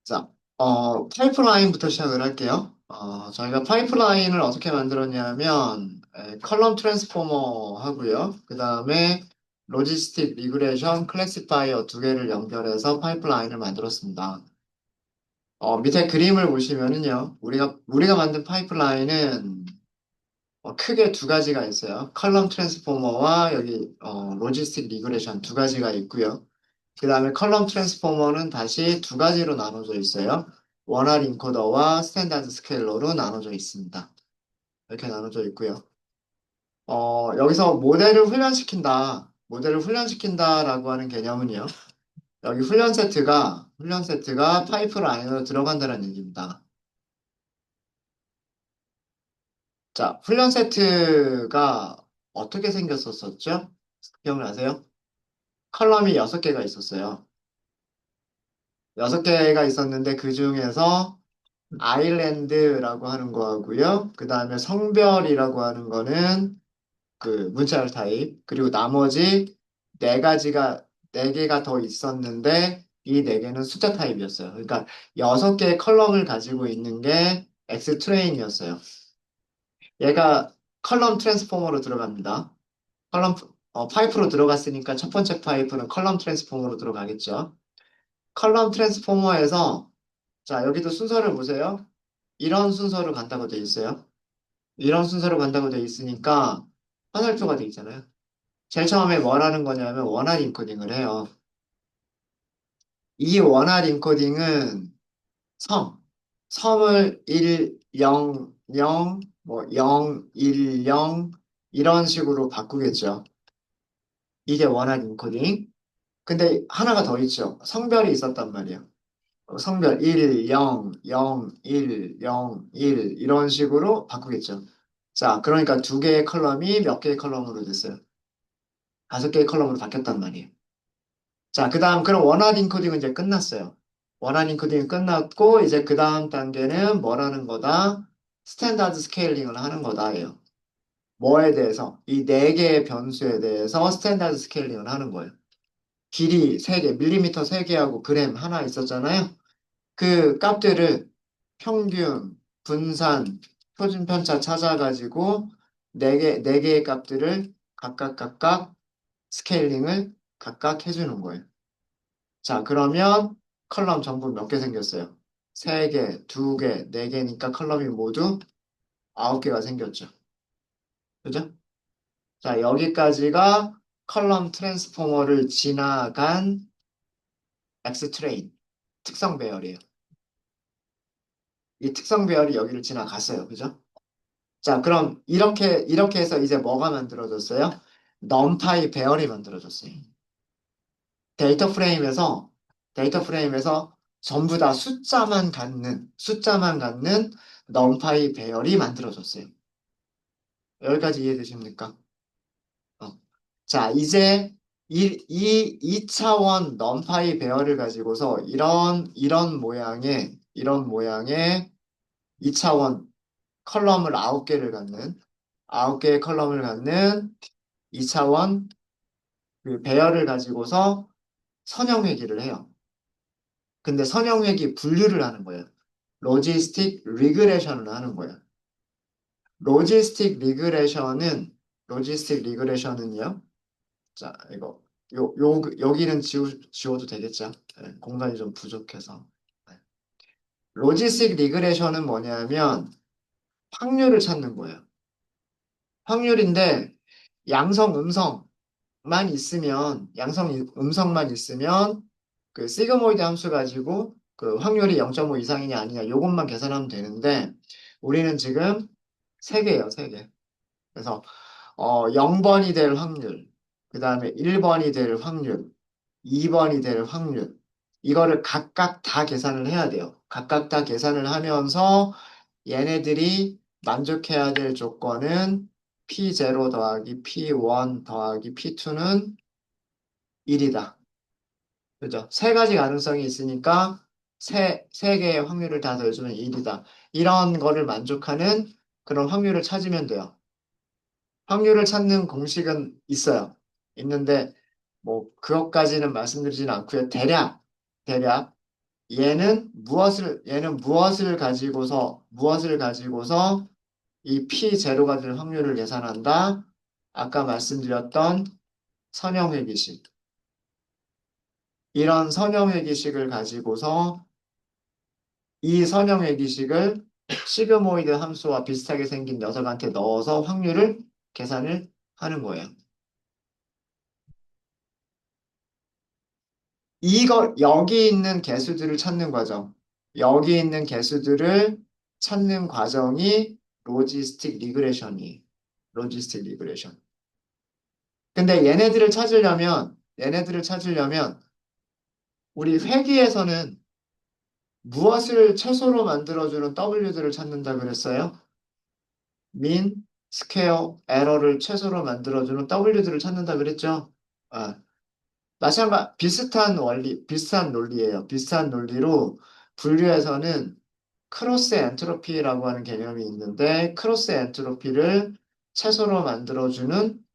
자, 파이프라인부터 시작을 할게요. 저희가 파이프라인을 어떻게 만들었냐면, 컬럼 트랜스포머 하고요. 그 다음에 로지스틱 리그레이션 클래시파이어 두 개를 연결해서 파이프라인을 만들었습니다. 밑에 그림을 보시면은요, 우리가 만든 파이프라인은 크게 두 가지가 있어요. 컬럼 트랜스포머와 여기, 로지스틱 리그레이션 두 가지가 있고요. 그 다음에 컬럼 트랜스포머는 다시 두 가지로 나눠져 있어요. 원활 인코더와 스탠다드 스케일러로 나눠져 있습니다. 이렇게 나눠져 있고요. 여기서 모델을 훈련시킨다라고 하는 개념은요. 여기 훈련 세트가 파이프라인으로 들어간다는 얘기입니다. 자, 훈련 세트가 어떻게 생겼었죠? 기억나세요? 컬럼이 6개가 있었어요. 6개가 있었는데 그 중에서 아일랜드라고 하는 거하고요. 그 다음에 성별이라고 하는 거는 그 문자열 타입. 그리고 나머지 네 개가 더 있었는데 이 네 개는 숫자 타입이었어요. 그러니까 6개의 컬럼을 가지고 있는 게 X 트레인이었어요. 얘가 컬럼 트랜스포머로 들어갑니다. 컬럼, 파이프로 들어갔으니까 첫 번째 파이프는 컬럼 트랜스포머로 들어가겠죠. 컬럼 트랜스포머에서 자, 여기도 순서를 보세요. 이런 순서로 간다고 돼 있어요. 이런 순서로 간다고 돼 있으니까 화살표가 돼 있잖아요. 제일 처음에 뭘 하는 거냐면 원활 인코딩을 해요. 이 원활 인코딩은 섬, 섬을 1, 0, 0, 뭐 0, 1, 0 이런 식으로 바꾸겠죠. 이게 원활 인코딩. 근데 하나가 더 있죠. 성별이 있었단 말이에요. 성별 1, 0, 0, 1, 0, 1 이런 식으로 바꾸겠죠. 자, 그러니까 두 개의 컬럼이 몇 개의 컬럼으로 됐어요? 5개의 컬럼으로 바뀌었단 말이에요. 자, 그 다음, 그럼 원활 인코딩은 이제 끝났어요. 원활 인코딩이 끝났고, 이제 그 다음 단계는 뭐라는 거다? 스탠다드 스케일링을 하는 거다예요. 뭐에 대해서? 이 네 개의 변수에 대해서 스탠다드 스케일링을 하는 거예요. 길이 3개, 밀리미터 3개하고 그램 하나 있었잖아요. 그 값들을 평균, 분산, 표준 편차 찾아가지고 네 개의 값들을 각각 스케일링을 각각 해주는 거예요. 자, 그러면 컬럼 전부 몇 개 생겼어요? 3개, 2개, 4개니까 컬럼이 모두 9개가 생겼죠. 그죠? 자, 여기까지가 컬럼 트랜스포머를 지나간 X 트레인 특성 배열이에요. 이 특성 배열이 여기를 지나갔어요. 그죠? 자, 그럼 이렇게 해서 이제 뭐가 만들어졌어요? 넘파이 배열이 만들어졌어요. 데이터 프레임에서, 데이터 프레임에서 전부 다 숫자만 갖는 넘파이 배열이 만들어졌어요. 여기까지 이해되십니까? 어. 자, 이제 이 2차원 넘파이 배열을 가지고서 이런 모양의 2차원 컬럼을 9개를 갖는, 9개의 컬럼을 갖는 2차원 그 배열을 가지고서 선형회귀를 해요. 근데 선형회귀 분류를 하는 거예요. 로지스틱 리그레션을 하는 거예요. 로지스틱 리그레션은 로지스틱 리그레션은요. 자, 여기는 지워도 되겠죠? 네, 공간이 좀 부족해서. 네. 로지스틱 리그레션은 뭐냐면 확률을 찾는 거예요. 확률인데 양성, 음성만 있으면 그 시그모이드 함수 가지고 그 확률이 0.5 이상이냐 아니냐 요것만 계산하면 되는데 우리는 지금 3개예요, 3개. 그래서 0번이 될 확률, 그 다음에 1번이 될 확률, 2번이 될 확률 이거를 각각 다 계산을 해야 돼요. 각각 다 계산을 하면서 얘네들이 만족해야 될 조건은 P0 더하기 P1 더하기 P2는 1이다. 그죠? 세 가지 가능성이 있으니까 세 개의 확률을 다 더해주면 1이다. 이런 거를 만족하는 그런 확률을 찾으면 돼요. 확률을 찾는 공식은 있어요. 있는데 뭐 그것까지는 말씀드리진 않고요. 대략 얘는 무엇을 가지고서 이 P0가 될 확률을 계산한다. 아까 말씀드렸던 선형회기식. 이런 선형회기식을 가지고서 이 선형회기식을 시그모이드 함수와 비슷하게 생긴 녀석한테 넣어서 확률을 계산을 하는 거예요. 여기 있는 개수들을 찾는 과정. 여기 있는 개수들을 찾는 과정이 로지스틱 리그레션이에요. 로지스틱 리그레션. 근데 얘네들을 찾으려면 우리 회계에서는 무엇을 최소로 만들어주는 W들을 찾는다 그랬어요? 민, 스퀘어, 에러를 최소로 만들어주는 W들을 찾는다 그랬죠? 아, 비슷한 원리, 비슷한 논리예요. 비슷한 논리로 분류에서는 크로스 엔트로피라고 하는 개념이 있는데 크로스 엔트로피를 최소로 만들어주는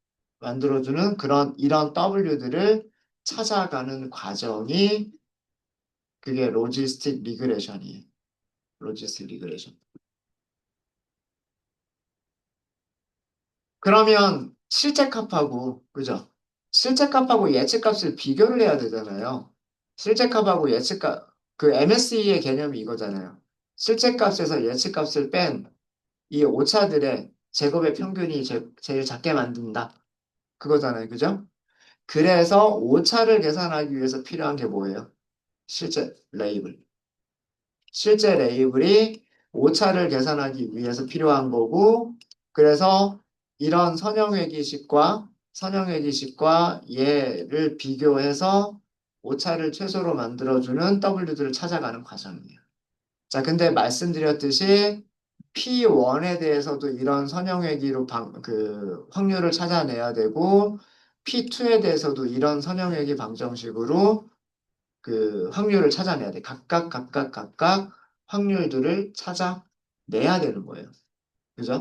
이런 W들을 찾아가는 과정이 그게 로지스틱 리그레션이에요. 로지스틱 리그레션. 그러면 실제값하고 그죠? 실제값하고 예측값을 비교를 해야 되잖아요. 실제값하고 예측값 그 MSE의 개념이 이거잖아요. 실제값에서 예측값을 뺀 이 오차들의 제곱의 평균이 제일 작게 만든다. 그거잖아요. 그죠? 그래서 오차를 계산하기 위해서 필요한 게 뭐예요? 실제 레이블. 실제 레이블이 오차를 계산하기 위해서 필요한 거고, 그래서 이런 선형회기식과 얘를 비교해서 오차를 최소로 만들어주는 W들을 찾아가는 과정이에요. 자, 근데 말씀드렸듯이 P1에 대해서도 이런 선형회기로 확률을 찾아내야 되고, P2에 대해서도 이런 선형회기 방정식으로 그 확률을 찾아내야 돼. 각각 확률들을 찾아내야 되는 거예요. 그죠?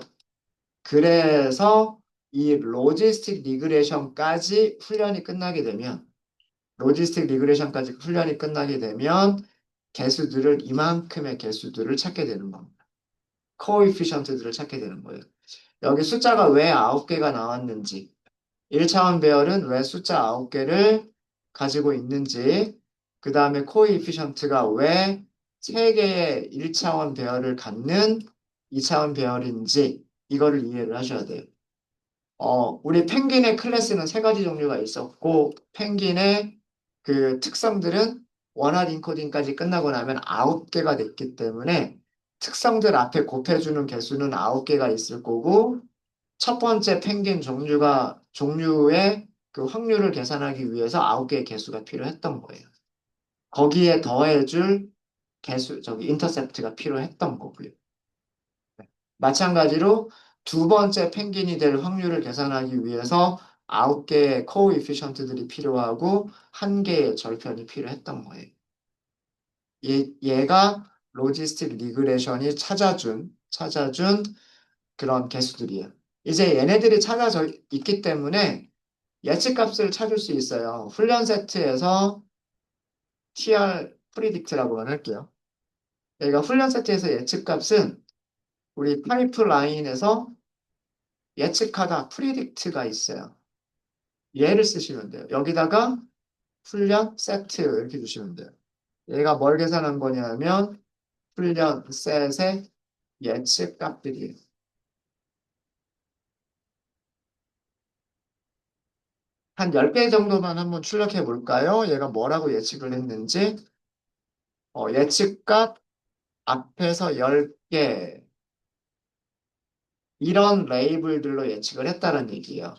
그래서 이 로지스틱 리그레션까지 훈련이 끝나게 되면 이만큼의 개수들을 찾게 되는 겁니다. 코에피션트들을 찾게 되는 거예요. 여기 숫자가 왜 9개가 나왔는지 1차원 배열은 왜 숫자 9개를 가지고 있는지, 그 다음에 코이피션트가 왜 3개의 1차원 배열을 갖는 2차원 배열인지, 이거를 이해를 하셔야 돼요. 우리 펭귄의 클래스는 3가지 종류가 있었고, 펭귄의 그 특성들은 원활 인코딩까지 끝나고 나면 9개가 됐기 때문에 특성들 앞에 곱해주는 개수는 9개가 있을 거고, 첫 번째 펭귄 종류의 그 확률을 계산하기 위해서 9개의 개수가 필요했던 거예요. 거기에 더해줄 인터셉트가 필요했던 거고요. 네. 마찬가지로 두 번째 펭귄이 될 확률을 계산하기 위해서 9개의 코에피션트들이 필요하고 1개의 절편이 필요했던 거예요. 얘가 로지스틱 리그레션이 찾아준 그런 개수들이에요. 이제 얘네들이 찾아져 있기 때문에 예측값을 찾을 수 있어요. 훈련 세트에서 TR 프리딕트라고만 할게요. 여기가 훈련 세트에서 예측값은 우리 파이프라인에서 예측하다 프리딕트가 있어요. 얘를 쓰시면 돼요. 여기다가 훈련 세트 이렇게 주시면 돼요. 얘가 뭘 계산한 거냐면 훈련 셋의 예측값들이에요. 한 10개 정도만 한번 출력해 볼까요? 얘가 뭐라고 예측을 했는지. 예측값 앞에서 10개 이런 레이블들로 예측을 했다는 얘기예요.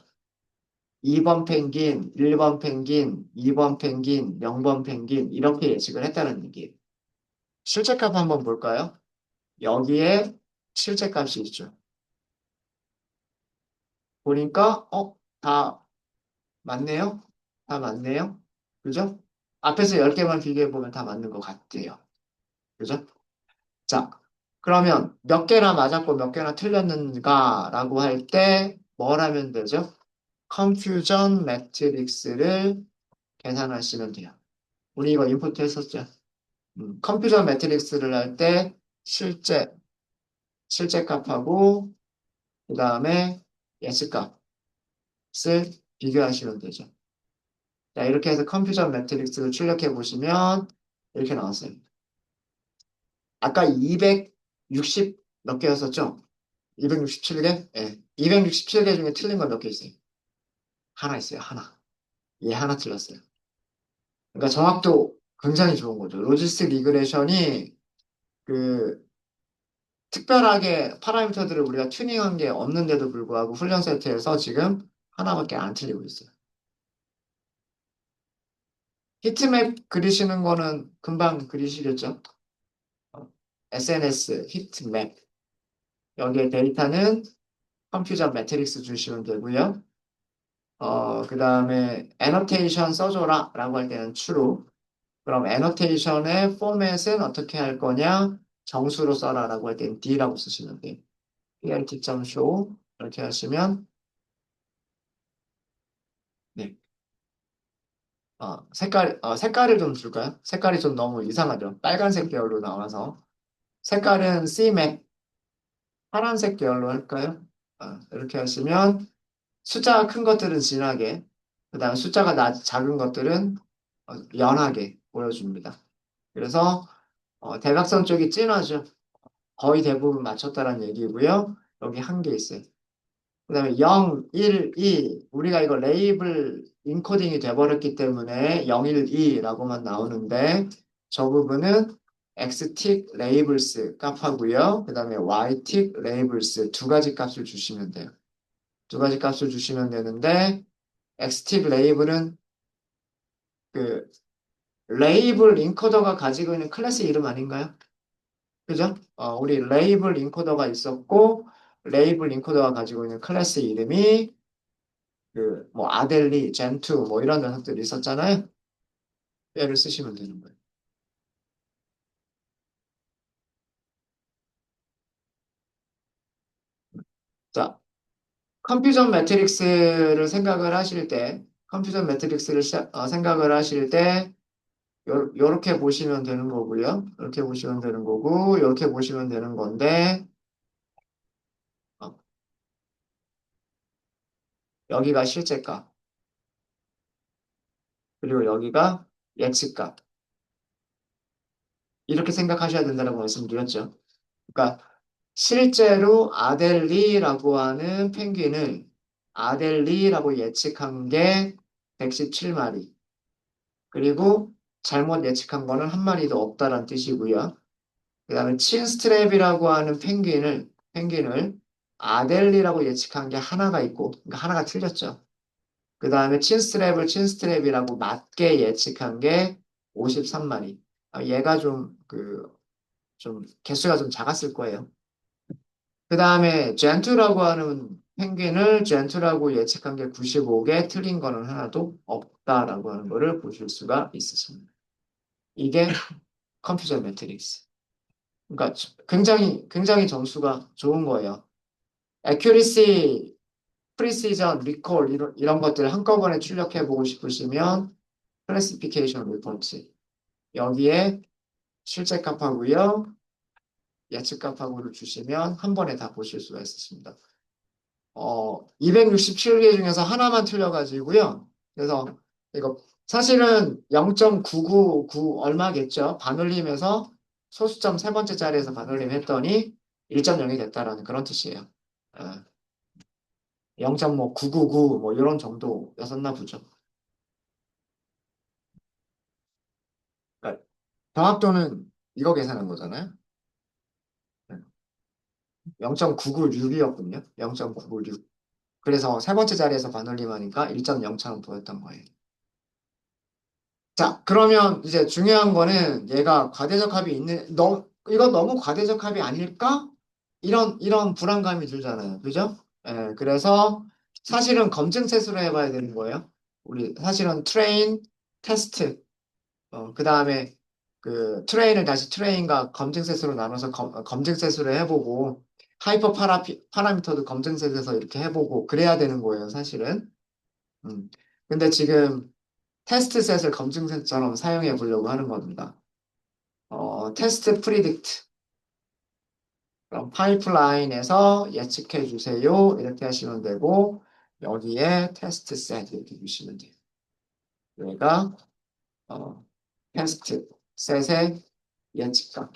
2번 펭귄, 1번 펭귄, 2번 펭귄, 0번 펭귄 이렇게 예측을 했다는 얘기예요. 실제값 한번 볼까요? 여기에 실제값이 있죠. 보니까 다 맞네요. 다 맞네요. 그죠? 앞에서 10개만 비교해 보면 다 맞는 것 같아요. 그죠? 자, 그러면 몇 개나 맞았고 몇 개나 틀렸는가라고 할 때 뭘 하면 되죠? 컨퓨전 매트릭스를 계산하시면 돼요. 우리 이거 인풋 했었죠? 컴퓨터 매트릭스를 할 때 실제, 실제 값하고 그 다음에 예측 값을 비교하시면 되죠. 자, 이렇게 해서 컴퓨터 매트릭스를 출력해 보시면 이렇게 나왔어요. 아까 260 몇 개였었죠? 267개? 예. 267개 중에 틀린 거 몇 개 있어요? 하나 있어요, 하나. 얘 하나 틀렸어요. 그러니까 정확도 굉장히 좋은 거죠. 로지스틱 리그레션이 그 특별하게 파라미터들을 우리가 튜닝한 게 없는데도 불구하고 훈련 세트에서 지금 하나밖에 안 틀리고 있어요. 히트맵 그리시는 거는 금방 그리시겠죠? SNS 히트맵. 여기에 데이터는 컴퓨터 매트릭스 주시면 되고요. 그 다음에 애노테이션 써줘라 라고 할 때는 true. 그럼 애노테이션의 포맷은 어떻게 할 거냐? 정수로 써라 라고 할 때는 D라고 쓰시면 돼요. plt.show 이렇게 하시면 네. 색깔을 좀 줄까요? 색깔이 좀 너무 이상하죠. 빨간색 계열로 나와서 색깔은 CMAC 파란색 계열로 할까요? 이렇게 하시면 숫자가 큰 것들은 진하게, 그 다음 숫자가 작은 것들은 연하게 보여줍니다. 그래서 대각선 쪽이 진하죠. 거의 대부분 맞췄다는 얘기고요. 여기 한 개 있어요. 그 다음에 0, 1, 2 우리가 이거 레이블 인코딩이 돼버렸기 때문에 0, 1, 2라고만 나오는데 저 부분은 x틱 레이블스 값하고요. 그 다음에 y틱 레이블스 두 가지 값을 주시면 돼요. 두 가지 값을 주시면 되는데 x틱 레이블은 그 레이블 인코더가 가지고 있는 클래스 이름 아닌가요? 그죠? 우리 레이블 인코더가 있었고 레이블 인코더가 가지고 있는 클래스 이름이 그 뭐 아델리, 젠투 뭐 이런 녀석들이 있었잖아요. 얘를 쓰시면 되는 거예요. 자, 컴퓨전 매트릭스를 생각을 하실 때, 컴퓨전 매트릭스를 생각을 하실 때 요렇게 보시면 되는 거고요. 이렇게 보시면 되는 거고, 이렇게 보시면 되는 건데 어, 여기가 실제값, 그리고 여기가 예측값. 이렇게 생각하셔야 된다고 말씀드렸죠. 그러니까 실제로 아델리라고 하는 펭귄을 아델리라고 예측한 게 117마리. 그리고 잘못 예측한 거는 한 마리도 없다란 뜻이고요. 그 다음에 친스트랩이라고 하는 펭귄을 아델리라고 예측한 게 하나가 있고, 그러니까 하나가 틀렸죠. 그 다음에 친스트랩이라고 맞게 예측한 게 53마리. 얘가 좀 개수가 좀 작았을 거예요. 그 다음에 젠투라고 하는 펭귄을 젠투라고 예측한 게 95개, 틀린 거는 하나도 없다라고 하는 거를 보실 수가 있으십니다. 이게 컴퓨터 매트릭스. 그러니까 굉장히 점수가 좋은 거예요. accuracy, precision, recall 이런 것들을 한꺼번에 출력해 보고 싶으시면 classification report 여기에 실제값하고요, 예측값하고를 주시면 한 번에 다 보실 수가 있으십니다. 267개 중에서 하나만 틀려가지고요. 그래서 이거 사실은 0.999 얼마겠죠? 반올림해서 소수점 세 번째 자리에서 반올림 했더니 1.0이 됐다라는 그런 뜻이에요. 0.999 뭐 이런 정도였었나 보죠. 그러니까 정확도는 이거 계산한 거잖아요. 0.996이었군요. 0.996. 그래서 세 번째 자리에서 반올림하니까 1.0처럼 보였던 거예요. 자, 그러면 이제 중요한 거는 얘가 과대적 합이 이건 너무 과대적 합이 아닐까? 이런 불안감이 들잖아요. 그죠? 예, 그래서 사실은 검증 세수로 해봐야 되는 거예요. 우리 사실은 트레인, 테스트, 그 다음에 그 트레인을 다시 트레인과 검증 세수로 나눠서 검증 세수를 해보고 하이퍼 파라미터도 검증 세수에서 이렇게 해보고 그래야 되는 거예요, 사실은. 음. 근데 지금 테스트 셋을 검증 셋처럼 사용해 보려고 하는 겁니다. 테스트 프리딕트. 그럼 파이프라인에서 예측해 주세요. 이렇게 하시면 되고, 여기에 테스트 셋 이렇게 주시면 돼요. 여기가, 어, 테스트 셋의 예측각.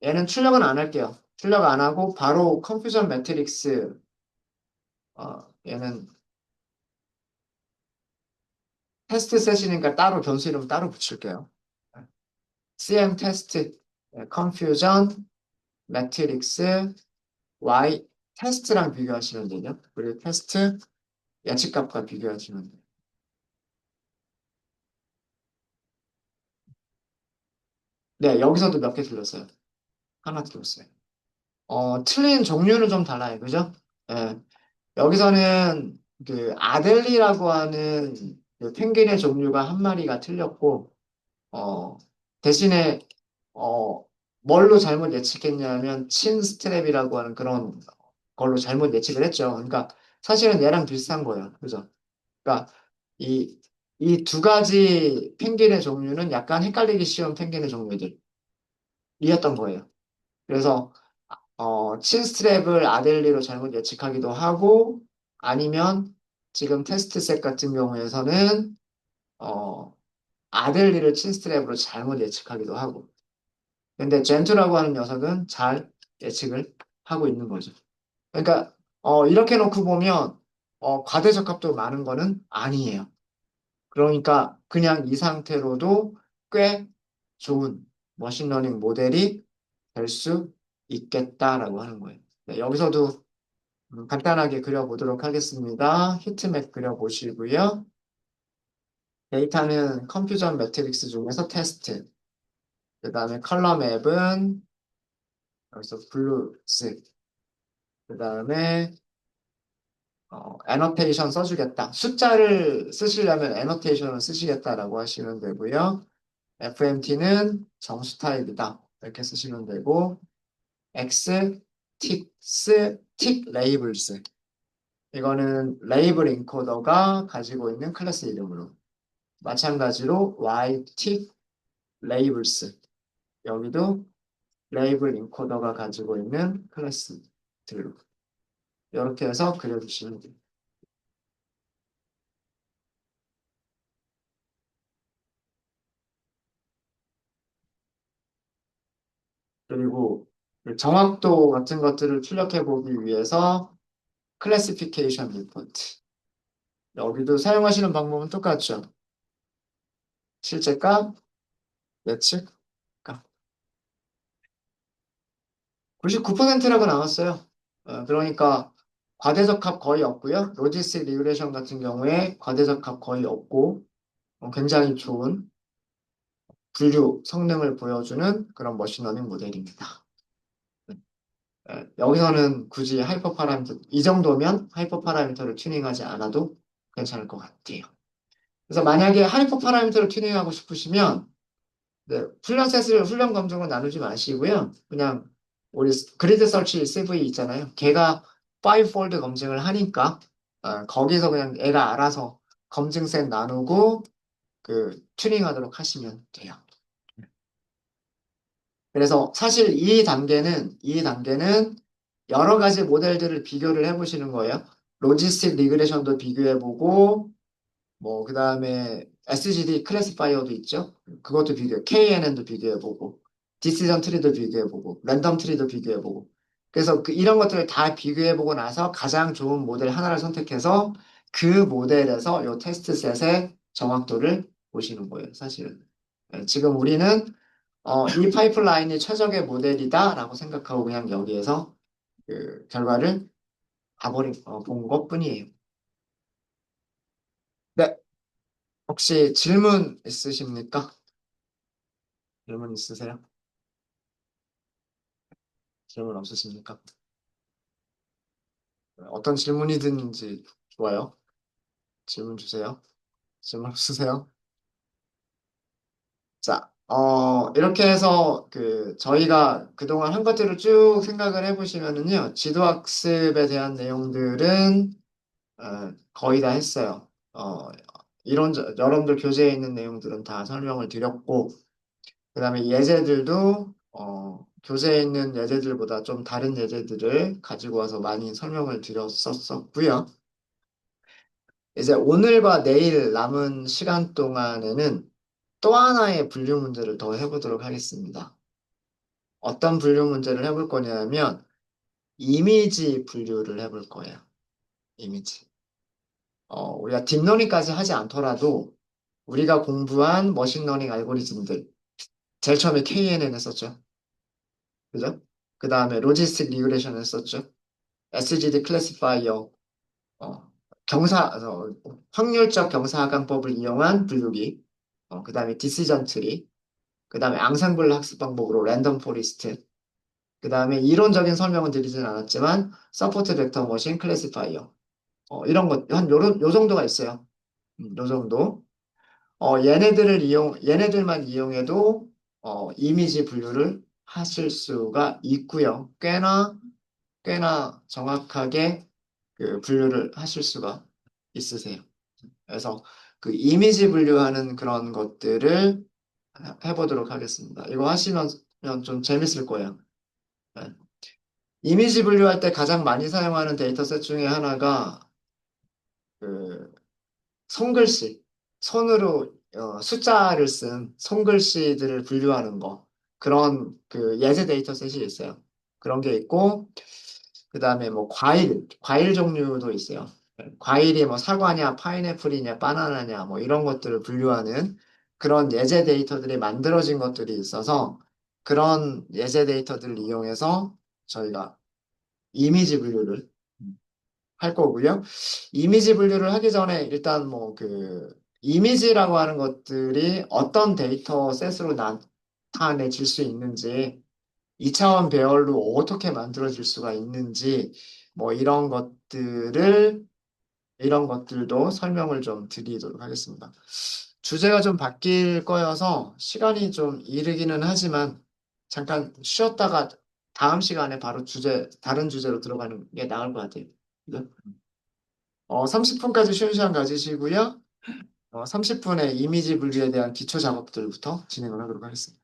얘는 출력은 안 할게요. 출력 안 하고, 바로 컨퓨전 매트릭스, 얘는 테스트 셋이니까 따로 변수 이름 따로 붙일게요. CM 테스트, 컨퓨전 매트릭스, Y, 테스트랑 비교하시면 되죠. 그리고 테스트 예측값과 비교하시면 돼요. 네, 여기서도 몇 개 틀렸어요. 하나 틀렸어요. 틀린 종류는 좀 달라요. 그죠? 예. 여기서는 그 아델리라고 하는 그 펭귄의 종류가 한 마리가 틀렸고, 어, 대신에, 어, 뭘로 잘못 예측했냐면, 친스트랩이라고 하는 그런 걸로 잘못 예측을 했죠. 그러니까 사실은 얘랑 비슷한 거예요. 그죠? 그러니까 이, 이 두 가지 펭귄의 종류는 약간 헷갈리기 쉬운 펭귄의 종류들이었던 거예요. 그래서 친스트랩을 아델리로 잘못 예측하기도 하고 아니면 지금 테스트셋 같은 경우에서는 어, 아델리를 친스트랩으로 잘못 예측하기도 하고 근데 젠투라고 하는 녀석은 잘 예측을 하고 있는 거죠. 그러니까 이렇게 놓고 보면 과대적합도 많은 거는 아니에요. 그러니까 그냥 이 상태로도 꽤 좋은 머신러닝 모델이 될 수 있겠다라고 하는 거예요. 네, 여기서도 간단하게 그려보도록 하겠습니다. 히트맵 그려보시고요. 데이터는 컴퓨전 매트릭스 중에서 테스트. 그 다음에 컬러 맵은 여기서 블루색. 그 다음에 애너테이션 써주겠다. 숫자를 쓰시려면 애너테이션을 쓰시겠다라고 하시면 되고요. FMT는 정수 타입이다. 이렇게 쓰시면 되고, X, 틱 레이블스. 이거는 레이블 인코더가 가지고 있는 클래스 이름으로. 마찬가지로 Y, 틱 레이블스. 여기도 레이블 인코더가 가지고 있는 클래스들로. 이렇게 해서 그려주시면 돼요. 그리고 정확도 같은 것들을 출력해 보기 위해서 클래시피케이션 리포트. 여기도 사용하시는 방법은 똑같죠. 실제값, 예측, 값. 99%라고 나왔어요. 그러니까 과대적 합 거의 없고요. 로지스틱 리그레션 같은 경우에 과대적 합 거의 없고 굉장히 좋은 분류 성능을 보여주는 그런 머신러닝 모델입니다. 여기서는 굳이 하이퍼 파라미터, 이 정도면 하이퍼 파라미터를 튜닝하지 않아도 괜찮을 것 같아요. 그래서 만약에 하이퍼 파라미터를 튜닝하고 싶으시면 네, 훈련 셋을 훈련 검정으로 나누지 마시고요. 그냥 우리 그리드 서치 CV 있잖아요. 걔가 5폴드 검증을 하니까 거기서 그냥 애가 알아서 검증 셋 나누고 그 튜닝하도록 하시면 돼요. 그래서 사실 이 단계는 여러 가지 모델들을 비교를 해보시는 거예요. 로지스틱 리그레션도 비교해보고 뭐, 그 다음에 SGD 클래시파이어도 있죠. 그것도 KNN도 비교해보고, 디시전 트리도 비교해보고, 랜덤 트리도 비교해보고. 그래서 이런 것들을 다 비교해보고 나서 가장 좋은 모델 하나를 선택해서 그 모델에서 이 테스트 셋의 정확도를 보시는 거예요, 사실은. 지금 우리는 이 파이프라인이 최적의 모델이다라고 생각하고 그냥 여기에서 그 결과를 본 것뿐이에요. 네, 혹시 질문 있으십니까? 질문 있으세요? 질문 없으십니까? 어떤 질문이든지 좋아요. 질문 주세요. 질문 없으세요? 자, 이렇게 해서 저희가 그동안 한 것들을 쭉 생각을 해보시면은요, 지도학습에 대한 내용들은 거의 다 했어요. 여러분들 교재에 있는 내용들은 다 설명을 드렸고, 그 다음에 예제들도, 교재에 있는 예제들보다 좀 다른 예제들을 가지고 와서 많이 설명을 드렸었고요. 이제 오늘과 내일 남은 시간 동안에는 또 하나의 분류 문제를 더 해보도록 하겠습니다. 어떤 분류 문제를 해볼 거냐면, 이미지 분류를 해볼 거예요. 이미지. 우리가 딥러닝까지 하지 않더라도 우리가 공부한 머신러닝 알고리즘들, 제일 처음에 KNN 했었죠. 그죠? 그 다음에 로지스틱 리그레션 했었죠. SGD 클래시파이어, 어, 확률적 경사하강법을 이용한 분류기, 그 다음에 디시전 트리, 그 다음에 앙상블 학습 방법으로 랜덤 포리스트, 그 다음에 이론적인 설명은 드리진 않았지만 서포트 벡터 머신 클래시파이어, 이런 것, 요 정도가 있어요. 요 정도. 얘네들만 이용해도 이미지 분류를 하실 수가 있고요. 꽤나 정확하게 그 분류를 하실 수가 있으세요. 그래서 그 이미지 분류하는 그런 것들을 해보도록 하겠습니다. 이거 하시면 좀 재밌을 거예요. 네. 이미지 분류할 때 가장 많이 사용하는 데이터셋 중에 하나가 그 손글씨, 손으로 숫자를 쓴 손글씨들을 분류하는 거. 그런 그 예제 데이터셋이 있어요. 그런 게 있고, 그 다음에 뭐 과일 종류도 있어요. 과일이 뭐 사과냐, 파인애플이냐, 바나나냐, 뭐 이런 것들을 분류하는 그런 예제 데이터들이 만들어진 것들이 있어서 그런 예제 데이터들을 이용해서 저희가 이미지 분류를 할 거고요. 이미지 분류를 하기 전에 일단 뭐 그 이미지라고 하는 것들이 어떤 데이터 셋으로 나타내질 수 있는지, 2차원 배열로 어떻게 만들어질 수가 있는지, 뭐 이런 것들도 설명을 좀 드리도록 하겠습니다. 주제가 좀 바뀔 거여서 시간이 좀 이르기는 하지만 잠깐 쉬었다가 다음 시간에 바로 다른 주제로 들어가는 게 나을 것 같아요. 네? 30분까지 쉬는 시간 가지시고요. 30분에 이미지 분류에 대한 기초 작업들부터 진행을 하도록 하겠습니다.